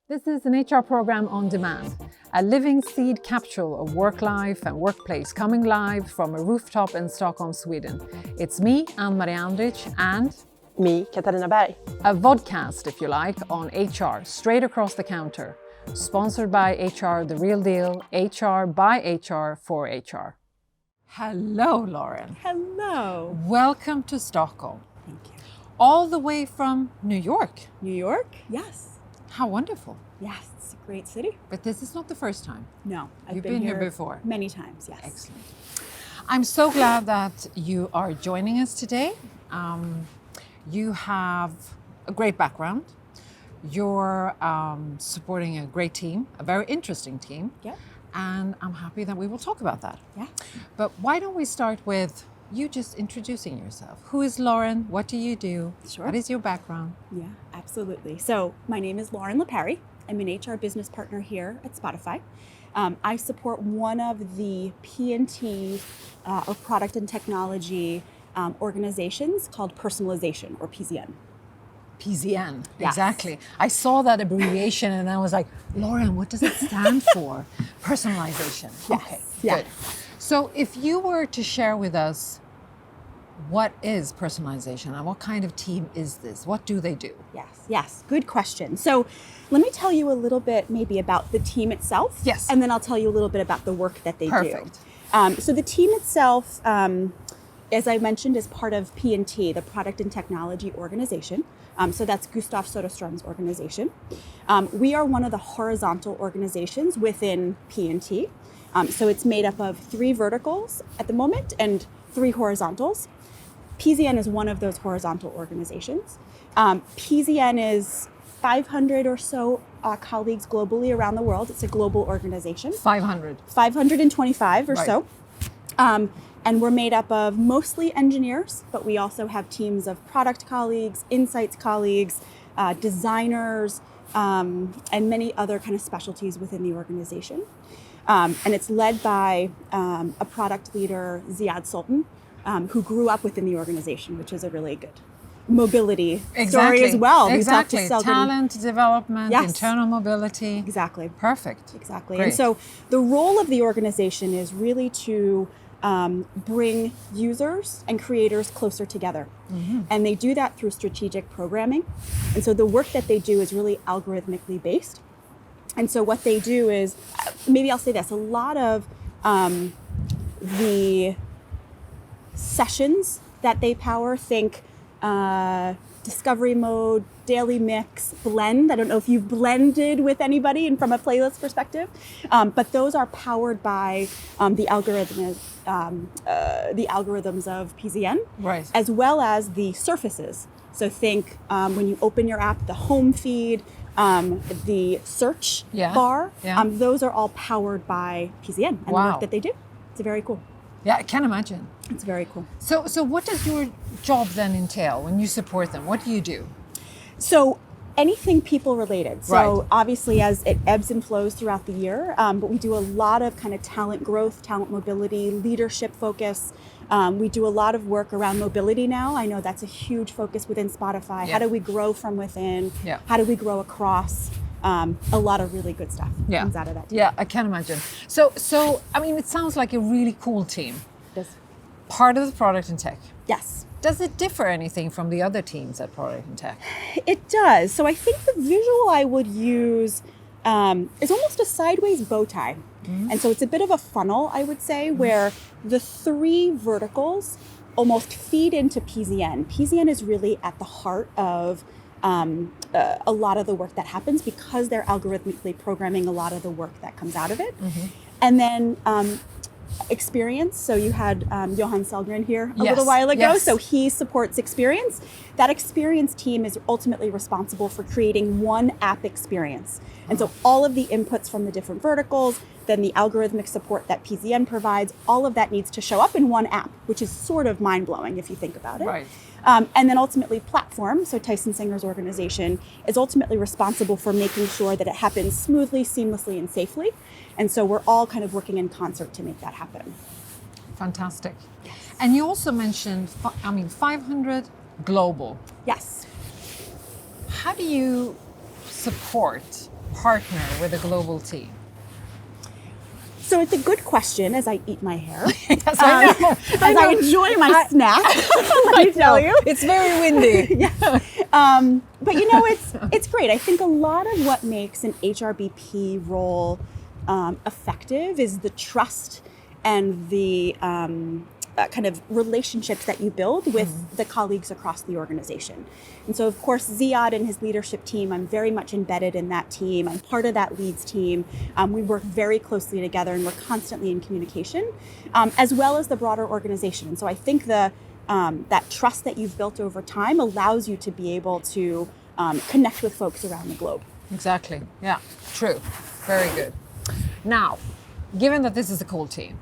This is an HR program on demand, a living seed capsule of work life and workplace coming live from a rooftop in Stockholm, Sweden. It's me, Marie Andric, and me, Katarina Berg. A vodcast, if you like, on HR, straight across the counter. Sponsored by HR The Real Deal, HR by HR for HR. Hello, Lauren. Hello. Welcome to Stockholm. Thank you. All the way from New York. New York? Yes. How wonderful. Yes, it's a great city. But this is not the first time. No, You've been here before. Many times, yes. Excellent. I'm so glad that you are joining us today. You have a great background. You're supporting a great team, a very interesting team. Yeah. And I'm happy that we will talk about that. Yeah. But why don't we start with you just introducing yourself. Who is Lauren? What do you do? Sure. What is your background? Yeah, absolutely. So my name is Lauren Lipari. I'm an HR business partner here at Spotify. I support one of the P&T or product and technology organizations called Personalization, or PZN. PZN, Yes. Exactly. I saw that abbreviation and I was like, Lauren, what does it stand for? Personalization. Yes. Okay, Yeah. good. So if you were to share with us, what is personalization and what kind of team is this? What do they do? Yes, good question. So let me tell you a little bit maybe about the team itself. Yes. And then I'll tell you a little bit about the work that they Perfect. do. So the team itself, as I mentioned, is part of P&T, the Product and Technology Organization. So that's Gustav Soderstrom's organization. We are one of the horizontal organizations within P&T. So it's made up of 3 verticals at the moment and 3 horizontals. PZN is one of those horizontal organizations. PZN is 500 or so colleagues globally around the world. It's a global organization. 500. 525 or Right. so. And we're made up of mostly engineers, but we also have teams of product colleagues, insights colleagues, designers, and many other kind of specialties within the organization. And it's led by a product leader, Ziad Sultan, who grew up within the organization, which is a really good mobility story as well. Exactly. We talked to Talent development, Yes. internal mobility. Exactly. Perfect. Exactly. Great. And so the role of the organization is really to bring users and creators closer together. Mm-hmm. And they do that through strategic programming. And so the work that they do is really algorithmically based. And so what they do is, maybe I'll say this, a lot of the sessions that they power, think discovery mode, daily mix, blend. I don't know if you've blended with anybody and from a playlist perspective, but those are powered by the algorithms of PZN, Right. as well as the surfaces. So think when you open your app, the home feed, the search bar, those are all powered by PZN and the work that they do. It's very cool. Yeah, I can imagine. It's very cool. So what does your job then entail when you support them? What do you do? So anything people related. So Right. obviously as it ebbs and flows throughout the year, but we do a lot of kind of talent growth, talent mobility, leadership focus. We do a lot of work around mobility now. I know that's a huge focus within Spotify. Yeah. How do we grow from within? Yeah. How do we grow across? A lot of really good stuff comes out of that team. Yeah, I can imagine. So I mean, it sounds like a really cool team. Yes. Part of the product and tech. Yes. Does it differ anything from the other teams at product and tech? It does. So I think the visual I would use is almost a sideways bow tie. Mm-hmm. And so it's a bit of a funnel, I would say, where the 3 verticals almost feed into PZN. PZN is really at the heart of a lot of the work that happens because they're algorithmically programming a lot of the work that comes out of it. Mm-hmm. And then experience. So you had Johan Selgren here a little while ago. Yes. So he supports experience. That experience team is ultimately responsible for creating one app experience. And so all of the inputs from the different verticals, then the algorithmic support that PZN provides, all of that needs to show up in one app, which is sort of mind-blowing if you think about it. Right. And then ultimately platform, so Tyson Singer's organization, is ultimately responsible for making sure that it happens smoothly, seamlessly, and safely. And so we're all kind of working in concert to make that happen. Fantastic. Yes. And you also mentioned, 500 global. Yes. How do you support partner with a global team? So it's a good question as I eat my hair. Yes, I know. As I enjoy my snack, let me tell you. It's very windy. Yes. But you know, it's great. I think a lot of what makes an HRBP role effective is the trust and the kind of relationships that you build with the colleagues across the organization. And so, of course, Ziad and his leadership team, I'm very much embedded in that team. I'm part of that leads team. We work very closely together and we're constantly in communication, as well as the broader organization. And so I think that trust that you've built over time allows you to be able to connect with folks around the globe. Exactly. Yeah, true. Very good. Now, given that this is a cool team,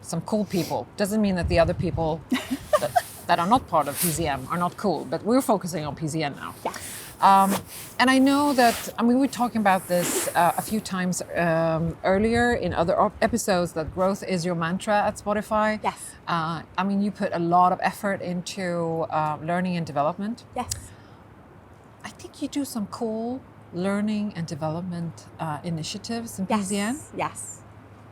some cool people, doesn't mean that the other people that are not part of PZM are not cool, but we're focusing on PZM now. Yes. And I know that, we were talking about this a few times earlier in other episodes, that growth is your mantra at Spotify. Yes. You put a lot of effort into learning and development. Yes. I think you do some cool learning and development initiatives in PZM. Yes.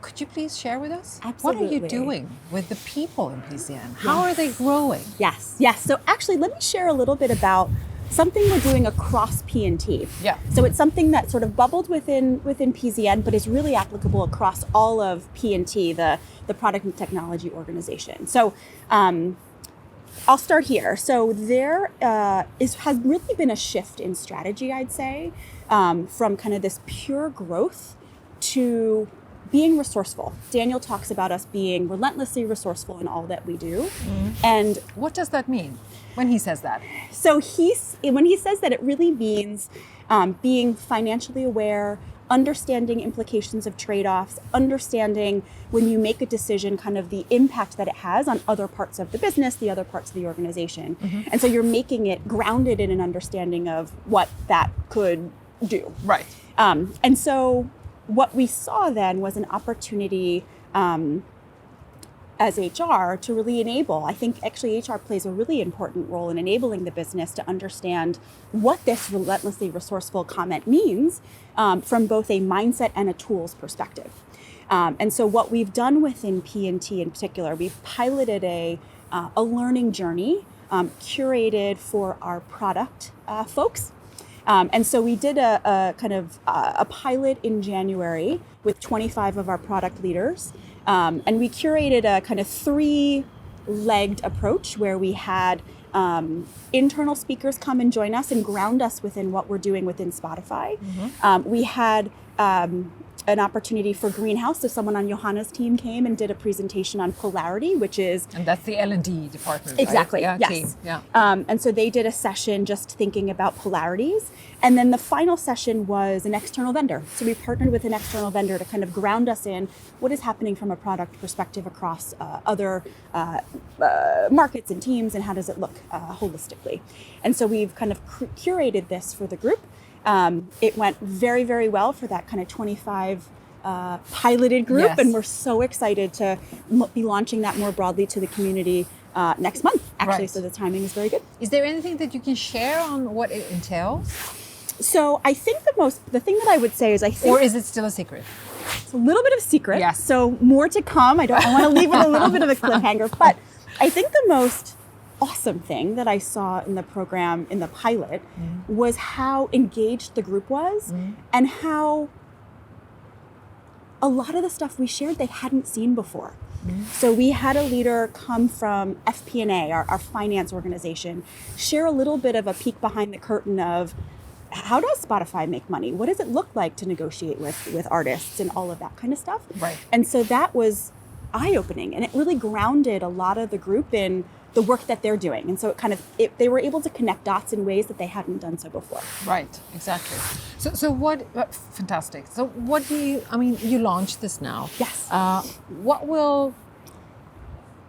Could you please share with us? Absolutely. What are you doing with the people in PZM? How are they growing? Yes. So actually, let me share a little bit about something we're doing across P&T. Yeah. So it's something that sort of bubbled within PZN, but is really applicable across all of P&T, the product and technology organization. So I'll start here. So there has really been a shift in strategy, I'd say, from kind of this pure growth to being resourceful. Daniel talks about us being relentlessly resourceful in all that we do. And what does that mean when he says that? So when he says that, it really means being financially aware, understanding implications of trade-offs, understanding when you make a decision, kind of the impact that it has on other parts of the business, the other parts of the organization. And so you're making it grounded in an understanding of what that could do. Right. And so what we saw then was an opportunity as HR to really enable. I think actually HR plays a really important role in enabling the business to understand what this relentlessly resourceful comment means from both a mindset and a tools perspective. And so what we've done within P&T in particular, we've piloted a learning journey curated for our product folks. And so we did a kind of a pilot in January with 25 of our product leaders. And we curated a kind of 3-legged approach where we had internal speakers come and join us and ground us within what we're doing within Spotify. We had an opportunity for Greenhouse. So someone on Johanna's team came and did a presentation on polarity, which is... And that's the L&D department, exactly, right? yes. Team. Yeah. And so they did a session just thinking about polarities. And then the final session was an external vendor. So we partnered with an external vendor to kind of ground us in what is happening from a product perspective across other markets and teams, and how does it look holistically. And so we've kind of curated this for the group. It went very, very well for that kind of 25 piloted group. Yes. And we're so excited to be launching that more broadly to the community next month, actually. Right. So the timing is very good. Is there anything that you can share on what it entails? So I think the thing that I would say is Or is it still a secret? It's a little bit of a secret. Yes. So more to come. I want to leave it a little bit of a cliffhanger, but I think the most awesome thing that I saw in the program, in the pilot, was how engaged the group was and how a lot of the stuff we shared they hadn't seen before. So we had a leader come from FP&A, our finance organization, share a little bit of a peek behind the curtain of how does Spotify make money? What does it look like to negotiate with artists and all of that kind of stuff? Right. And so that was eye-opening, and it really grounded a lot of the group in the work that they're doing. And so they were able to connect dots in ways that they hadn't done so before. Right, exactly. So what, fantastic. So what do you launched this now. Yes. What will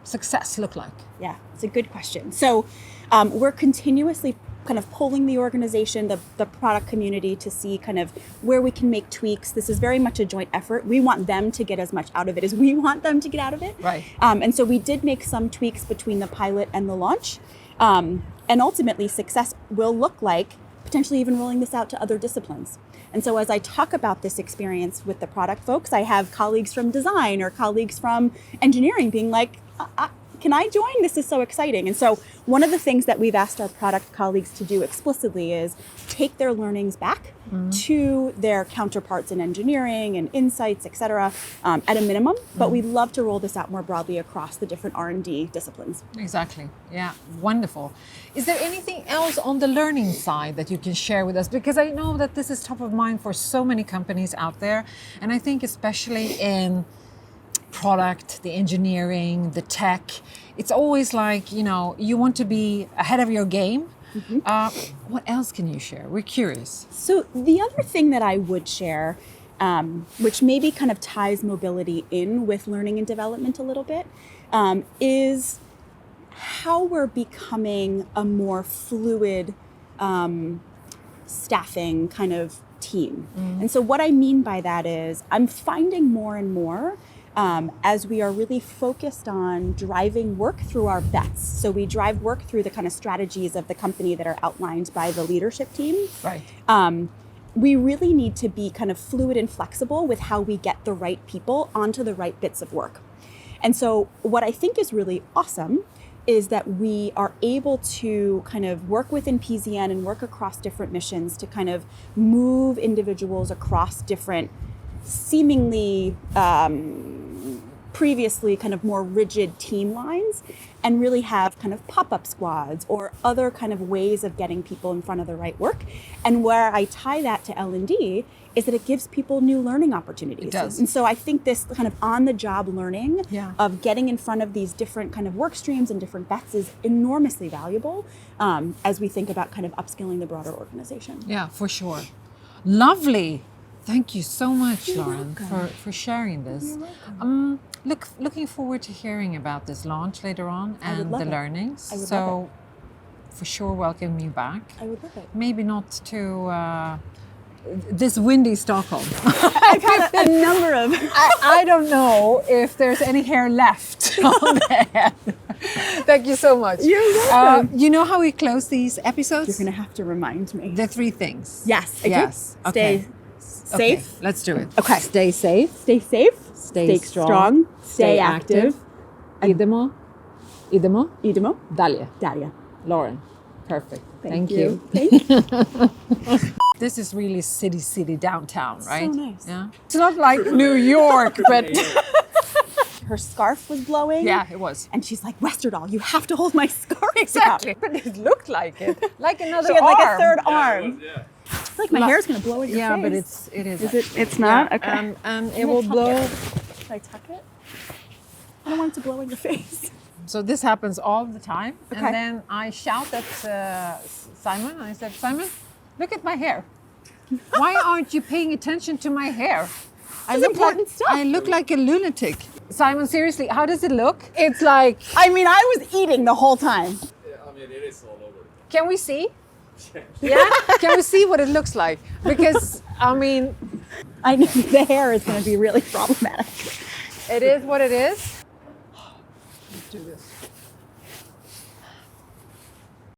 success look like? Yeah, it's a good question. So we're continuously kind of polling the organization, the product community, to see kind of where we can make tweaks. This is very much a joint effort. We want them to get as much out of it as we want them to get out of it. Right. And so we did make some tweaks between the pilot and the launch. And ultimately, success will look like potentially even rolling this out to other disciplines. And so as I talk about this experience with the product folks, I have colleagues from design or colleagues from engineering being like, can I join? This is so exciting. And so one of the things that we've asked our product colleagues to do explicitly is take their learnings back to their counterparts in engineering and insights, et cetera, at a minimum. But we'd love to roll this out more broadly across the different R&D disciplines. Exactly. Yeah, wonderful. Is there anything else on the learning side that you can share with us? Because I know that this is top of mind for so many companies out there. And I think especially in product, the engineering, the tech, it's always like, you want to be ahead of your game. What else can you share? We're curious. So the other thing that I would share, which maybe kind of ties mobility in with learning and development a little bit, is how we're becoming a more fluid staffing kind of team. And so what I mean by that is I'm finding more and more as we are really focused on driving work through our bets. So we drive work through the kind of strategies of the company that are outlined by the leadership team. Right. We really need to be kind of fluid and flexible with how we get the right people onto the right bits of work. And so what I think is really awesome is that we are able to kind of work within PZN and work across different missions to kind of move individuals across different seemingly previously kind of more rigid team lines and really have kind of pop-up squads or other kind of ways of getting people in front of the right work. And where I tie that to L&D is that it gives people new learning opportunities. It does. And so I think this kind of on-the-job learning of getting in front of these different kind of work streams and different bets is enormously valuable as we think about kind of upskilling the broader organization. Yeah, for sure. Lovely. Thank you so much, You're Lauren, welcome. for sharing this. You're welcome. Looking forward to hearing about this launch later on I would and love the it. learnings. I would So, love for sure, welcome you back. I would love it. Maybe not to this windy Stockholm. I've had a number of... I don't know if there's any hair left on the head. Thank you so much. You're welcome. You know how we close these episodes? You're going to have to remind me. The 3 things. Yes. I do. Yes. Stay Okay. safe. Okay, let's do it. Okay. Stay safe. Stay safe. Stay strong. Stay active. Idemo. Idemo. Dalje. Daria. Lauren. Perfect. Thank you. Thank you. This is really city downtown, right? So nice. Yeah. It's not like New York, but Her scarf was blowing. yeah, it was. And she's like, Westerdahl, you have to hold my scarf. Exactly. out." But it looked like it. Like another She had like a arm. third arm. Yeah. I feel like my hair is going to blow in your Yeah, face. but it is. Is it? It's not? Yeah, Okay. and it I'm will gonna tuck blow. it. Should I tuck it? I don't want it to blow in your face. So this happens all the time. Okay. And then I shout at Simon. I said, Simon, look at my hair. Why aren't you paying attention to my hair? important stuff. I look like a lunatic. Simon, seriously, how does it look? It's like, I mean, I was eating the whole time. Yeah, I mean, it is all over. can we see? Yeah? Can we see what it looks like? Because, I mean, I know the hair is going to be really problematic. it is what it is. Let's do this.